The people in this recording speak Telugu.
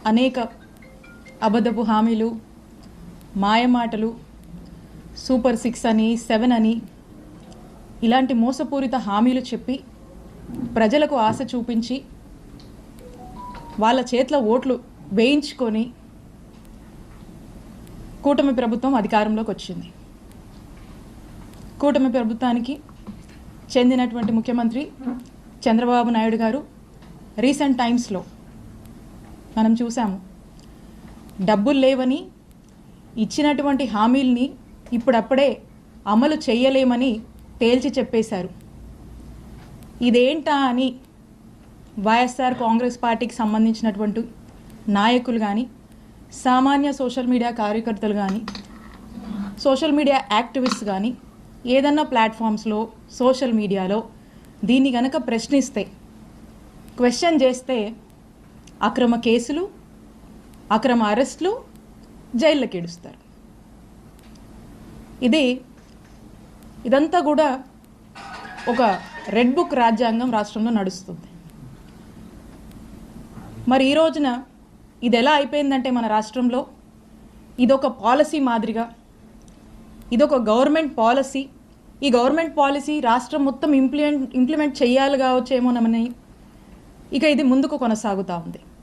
అనేక అబద్ధపు హామీలు, మాయమాటలు, సూపర్ 6 అని 7 అని ఇలాంటి మోసపూరిత హామీలు చెప్పి ప్రజలకు ఆశ చూపించి వాళ్ళ చేతిలో ఓట్లు వేయించుకొని కూటమి ప్రభుత్వం అధికారంలోకి వచ్చింది. కూటమి ప్రభుత్వానికి చెందినటువంటి ముఖ్యమంత్రి చంద్రబాబు నాయుడు గారు రీసెంట్ టైమ్స్లో మనం చూసాము, డబ్బులు లేవని ఇచ్చినటువంటి హామీల్ని ఇప్పుడప్పుడే అమలు చేయలేమని తేల్చి చెప్పేశారు. ఇదేంటా అని వైఎస్ఆర్ కాంగ్రెస్ పార్టీకి సంబంధించినటువంటి నాయకులు కానీ, సామాన్య సోషల్ మీడియా కార్యకర్తలు కానీ, సోషల్ మీడియా యాక్టివిస్ట్ కానీ ఏదన్నా ప్లాట్ఫామ్స్లో సోషల్ మీడియాలో దీన్ని కనుక ప్రశ్నిస్తే, క్వశ్చన్ చేస్తే అక్రమ కేసులు, అక్రమ అరెస్టులు, జైల్లోకి ఏడుస్తారు. ఇదంతా కూడా ఒక రెడ్ బుక్ రాజ్యాంగం రాష్ట్రంలో నడుస్తుంది. మరి ఈ రోజున ఇది ఎలా అయిపోయిందంటే మన రాష్ట్రంలో ఇదొక పాలసీ మాదిరిగా, ఇదొక గవర్నమెంట్ పాలసీ, ఈ గవర్నమెంట్ పాలసీ రాష్ట్రం మొత్తం ఇంప్లిమెంట్ చేయాలి కావచ్చేమోనని ఇక ఇది ముందుకు కొనసాగుతూ ఉంది.